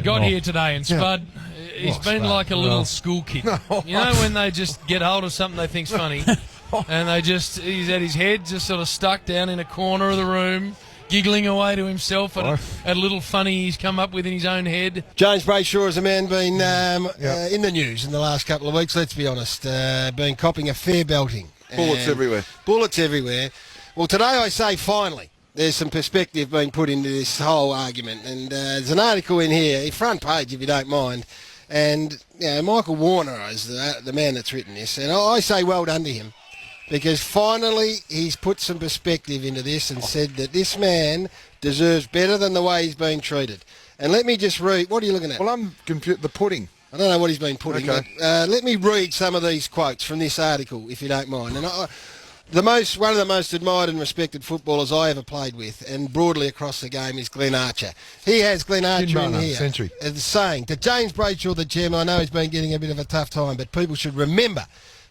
got here today, and Spud, he's been Spud? like a little school kid. You know when they just get hold of something they think's funny, and he's at his head just sort of stuck down in a corner of the room, giggling away to himself at a little funny he's come up with in his own head. James Brayshaw has a man been in the news in the last couple of weeks, let's be honest, been copping a fair belting. Bullets everywhere. Bullets everywhere. Well, today I say finally there's some perspective being put into this whole argument, and there's an article in here, front page if you don't mind, and Michael Warner is the man that's written this, and I say well done to him, because finally he's put some perspective into this and said that this man deserves better than the way he's been treated. And let me just read, what are you looking at? Well, I'm confused. The pudding. I don't know what he's been putting, Okay. but let me read some of these quotes from this article, if you don't mind. And one of the most admired and respected footballers I ever played with, and broadly across the game, is Glenn Archer. He has Glenn Archer in here, century. saying to James Brayshaw, the chairman, I know he's been getting a bit of a tough time, but people should remember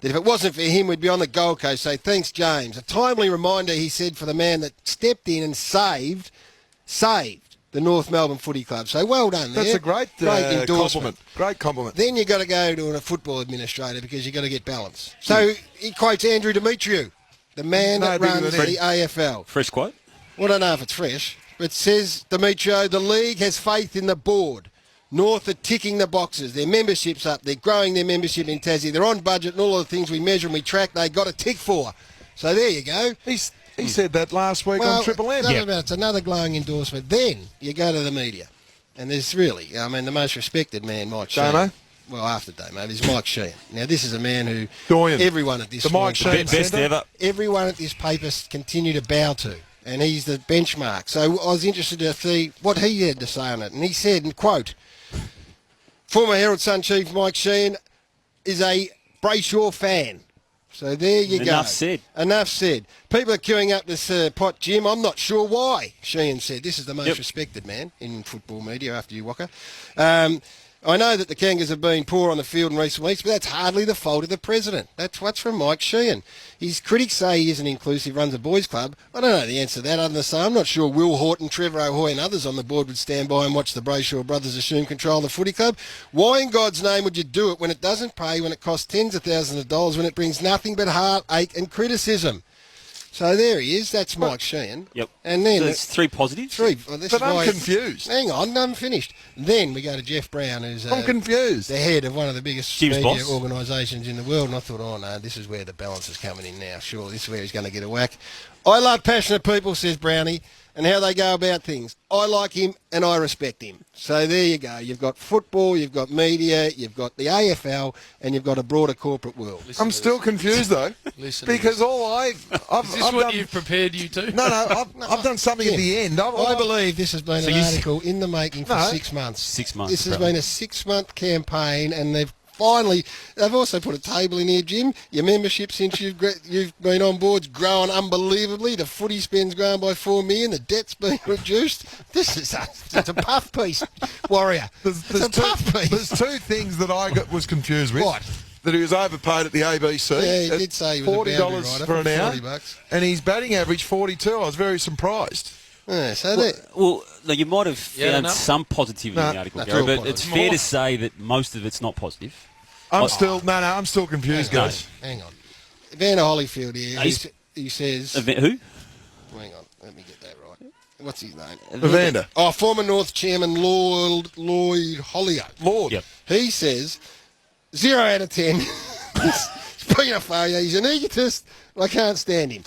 that if it wasn't for him, we'd be on the Gold Coast. So thanks, James. A timely reminder, he said, for the man that stepped in and saved the North Melbourne Footy Club. So well done there. That's a great endorsement. compliment. Great compliment. Then you've got to go to a football administrator because you've got to get balance. So he quotes Andrew Demetriou, the man that runs the AFL. Fresh quote? Well, I don't know if it's fresh, but it says, Demetriou, the league has faith in the board. North are ticking the boxes. Their membership's up. They're growing their membership in Tassie. They're on budget, and all of the things we measure and we track, they got a tick for. So there you go. He said that last week on Triple M. It's another glowing endorsement. Then you go to the media, and there's really, the most respected man, Mike Sheehan. Damo? Well, after Damo, is Mike Sheehan. Now, this is a man who Doyen. everyone at this The Mike Sheehan best ever. everyone at this paper continue to bow to, and he's the benchmark. So I was interested to see what he had to say on it, and he said, and quote, former Herald Sun chief Mike Sheehan is a Brayshaw fan. So there you go. Enough said. People are queuing up this pot, Jim. I'm not sure why, Sheehan said. This is the most respected man in football media after you, Walker. I know that the Kangas have been poor on the field in recent weeks, but that's hardly the fault of the president. That's what's from Mike Sheehan. His critics say he isn't inclusive, runs a boys' club. I don't know the answer to that, other than to say I'm not sure Will Horton, Trevor O'Hoy and others on the board would stand by and watch the Brayshaw brothers assume control of the footy club. Why in God's name would you do it when it doesn't pay, when it costs tens of thousands of dollars, when it brings nothing but heartache and criticism? So there he is. That's Mike Sheehan. Yep. And then there's three positives. But I'm confused. Hang on, I'm finished. Then we go to Jeff Brown, who's I'm confused. the head of one of the biggest Jim's media boss. organisations in the world. And I thought, oh no, this is where the balance is coming in now. Sure, this is where he's going to get a whack. I love passionate people, says Brownie, and how they go about things. I like him and I respect him. So there you go. You've got football, you've got media, you've got the AFL, and you've got a broader corporate world. I'm still confused though, because Is this what you've prepared you to? No, I've done something at the end. I believe this has been an article in the making for 6 months. 6 months. This has been a 6-month campaign, and they've also put a table in here, Jim. Your membership since you've been on board's grown unbelievably. The footy spend's grown by $4 million. The debt's been reduced. This is it's a puff piece, Warrior. It's a puff piece. There's two things that I was confused with. What? That he was overpaid at the ABC. Yeah, he did say he was a boundary rider for an hour, $40. and his batting average 42. I was very surprised. Yeah, so Well, you might have found no. some positivity in the article, that's Gary, all but positive. it's fair to say that most of it's not positive. I'm still confused, guys. hang on. Vanna Holyfield here, he says... Who? Hang on, let me get that right. What's his name? Evander. Oh, former North Chairman Lloyd Holyoake. Lord. Yep. He says, 0 out of 10. He's been a failure. He's an egotist. I can't stand him.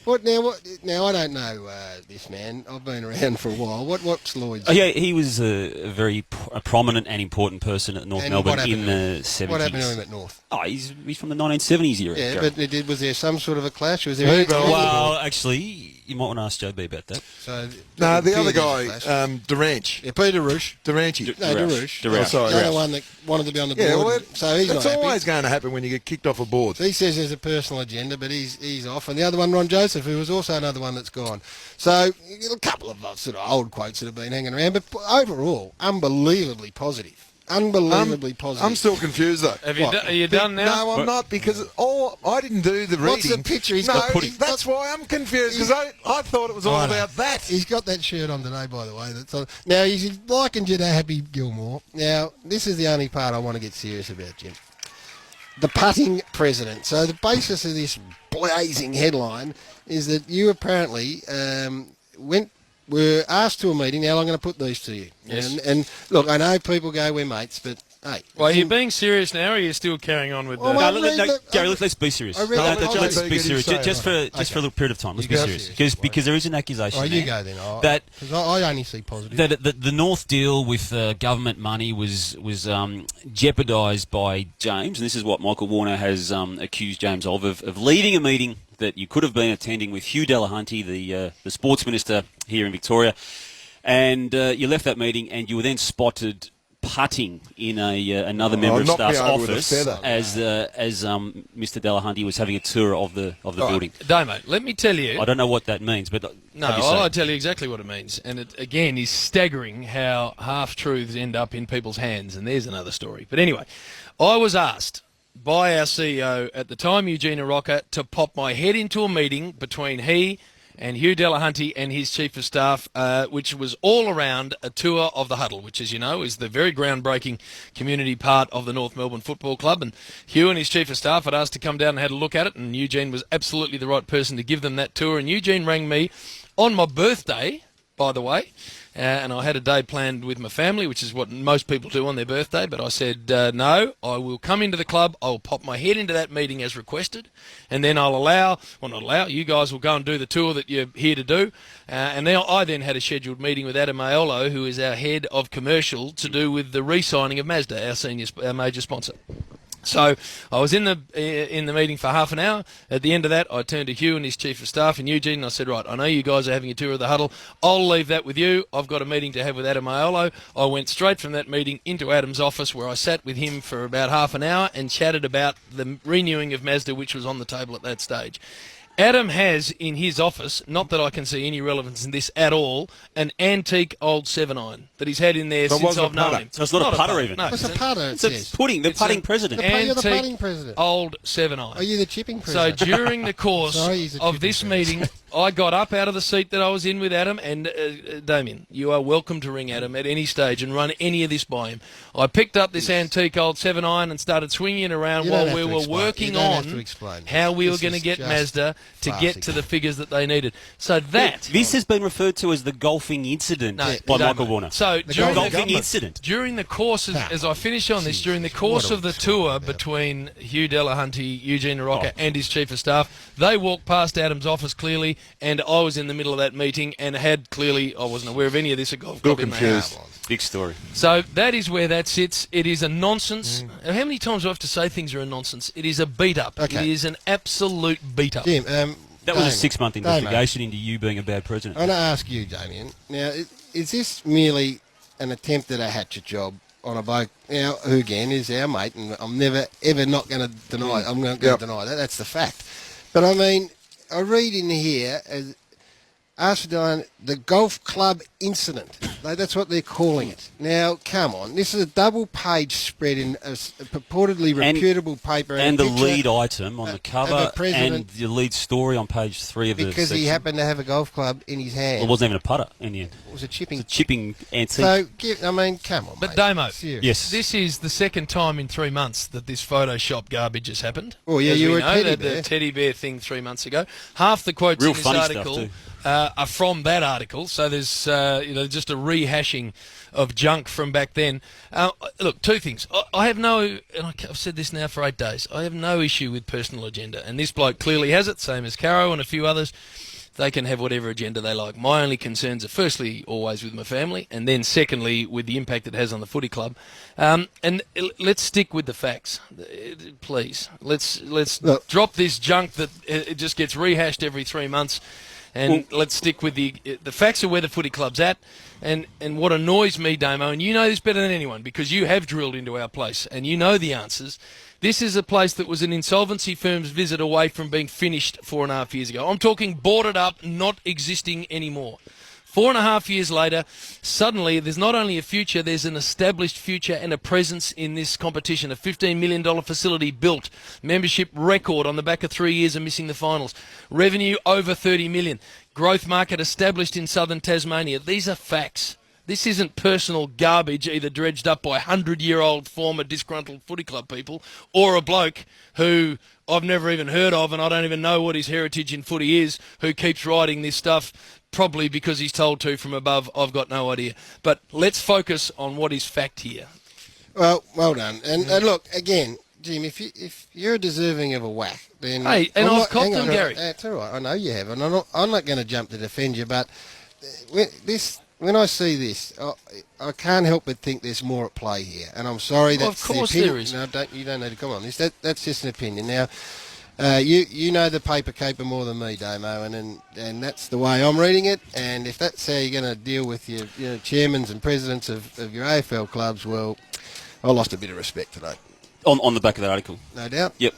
Now, I don't know this man. I've been around for a while. What's Lloyd's? Oh, yeah, he was a very prominent and important person at North Melbourne in the 70s. What happened to him at North? Oh, he's from the 1970s era. Yeah, Gary. but was there some sort of a clash? Was there? Well, actually, you might want to ask JB about that. So No, the other Peter guy, Duranch. yeah, Peter Roosh. Duranchi. No, Darush. Darush. Oh, sorry. The other one that wanted to be on the board. Yeah, well, so he's it's not happy. always going to happen when you get kicked off a board. So he says there's a personal agenda, but he's off. And the other one, Ron Joseph, who was also another one that's gone. So a couple of sort of old quotes that have been hanging around, but overall, unbelievably positive. unbelievably positive. I'm still confused though. Are you done now? No, I'm not, because I didn't do the reading. What's the picture? He's no, got pudding. that's why I'm confused, because I thought it was all about that. He's got that shirt on today, by the way. That's all. Now, he's likened you to Happy Gilmore. Now, this is the only part I want to get serious about, Jim. The putting president. So the basis of this blazing headline is that you apparently were asked to a meeting. Now I'm going to put these to you. Yes. And look, I know people go, we're mates, but hey. Well, are you being serious now, or are you still carrying on with Well, the... well, Gary, let's be serious. Let's be serious. Just for a little period of time. Let's be serious. Because there is an accusation you go then. Because I only see positive. That the North deal with government money was jeopardised by James, and this is what Michael Warner has accused James of leading a meeting that you could have been attending with Hugh Delahunty, the sports minister here in Victoria, and you left that meeting and you were then spotted putting in another member of staff's office as Mr. Delahunty was having a tour of the building. Damo, let me tell you... I don't know what that means, but... No, I'll tell you exactly what it means. And it, again, is staggering how half-truths end up in people's hands, and there's another story. But anyway, I was asked by our CEO at the time, Eugene Arocca, to pop my head into a meeting between he and Hugh Delahunty and his Chief of Staff, which was all around a tour of the Huddle, which, as you know, is the very groundbreaking community part of the North Melbourne Football Club. And Hugh and his Chief of Staff had asked to come down and had a look at it, and Eugene was absolutely the right person to give them that tour. And Eugene rang me on my birthday, by the way, and I had a day planned with my family, which is what most people do on their birthday, but I said, no, I will come into the club, I'll pop my head into that meeting as requested, and then I'll you guys will go and do the tour that you're here to do. And now I then had a scheduled meeting with Adam Aiello, who is our head of commercial, to do with the re-signing of Mazda, our major sponsor. So I was in the meeting for half an hour. At the end of that, I turned to Hugh and his Chief of Staff and Eugene, and I said, right, I know you guys are having a tour of the Huddle. I'll leave that with you. I've got a meeting to have with Adam Aiello. I went straight from that meeting into Adam's office, where I sat with him for about half an hour and chatted about the renewing of Mazda, which was on the table at that stage. Adam has in his office, not that I can see any relevance in this at all, an antique old 7-iron that he's had in there since I've known him. So it's not a putter even. No, it's a putter, it's a pudding, the putting president. You're the putting president. Old 7-iron. Are you the chipping president? So during the course of this meeting, I got up out of the seat that I was in with Adam, and Damien, you are welcome to ring Adam at any stage and run any of this by him. I picked up this antique old 7-iron and started swinging it around while we were working on how we were going to get Mazda to get to the figures that they needed. So this has been referred to as the golfing incident by Michael Warner. So during the course, as I finish on this, during the course of the tour between Hugh Delahunty, Eugene Arocca, and his Chief of Staff, they walked past Adam's office clearly, and I was in the middle of that meeting and I wasn't aware of any of this at golf club in the house. Big story. So that is where that sits. It is a nonsense. How many times do I have to say things are a nonsense? It is a beat-up. Okay. It is an absolute beat-up. Jim, that was a 6-month investigation into you being a bad president. I want to ask you, Damien. Now, is this merely an attempt at a hatchet job on a bloke, who again is our mate, and I'm never, ever not going to deny it. I'm not going to deny that. That's the fact. But, I mean, I read in here, asked the golf club incident. That's what they're calling it. Now, come on. This is a double-page spread in a purportedly reputable paper. And the lead item on the cover and the lead story on page 3 of the Because he happened to have a golf club in his hand. Well, it wasn't even a putter in the end. It was a chipping. It's a chipping antique. So, come on, But, Damo, yes, this is the second time in 3 months that this Photoshop garbage has happened. Oh, yeah, you were the teddy bear thing 3 months ago. Half the quotes in this article are from that article, so there's just a rehashing of junk from back then. Look, two things. I have and I've said this now for 8 days, I have no issue with personal agenda, and this bloke clearly has it, same as Caro and a few others. They can have whatever agenda they like. My only concerns are firstly always with my family, and then secondly with the impact it has on the footy club. And let's stick with the facts, please. Let's drop this junk that it just gets rehashed every 3 months. And let's stick with the facts of where the footy club's at. And what annoys me, Damo, and you know this better than anyone because you have drilled into our place and you know the answers. This is a place that was an insolvency firm's visit away from being finished 4.5 years ago. I'm talking boarded up, not existing anymore. 4.5 years later, suddenly there's not only a future, there's an established future and a presence in this competition. A $15 million facility built. Membership record on the back of 3 years of missing the finals. Revenue over $30 million. Growth market established in southern Tasmania. These are facts. This isn't personal garbage either dredged up by 100-year-old former disgruntled footy club people or a bloke who I've never even heard of and I don't even know what his heritage in footy is, who keeps writing this stuff probably because he's told to from above. I've got no idea. But let's focus on what is fact here. Well done. And look, again, Jim, if you're deserving of a whack, then... Hey, and I've copped them, Gary. That's all right. I know you have. And I'm not going to jump to defend you, but when I see this, I can't help but think there's more at play here. And I'm sorry, that's of course the opinion. there is. No, you don't need to come on this. That's just an opinion. Now, you know the paper caper more than me, Damo, and that's the way I'm reading it. And if that's how you're going to deal with your chairmans and presidents of your AFL clubs, well, I lost a bit of respect today. On the back of that article. No doubt. Yep.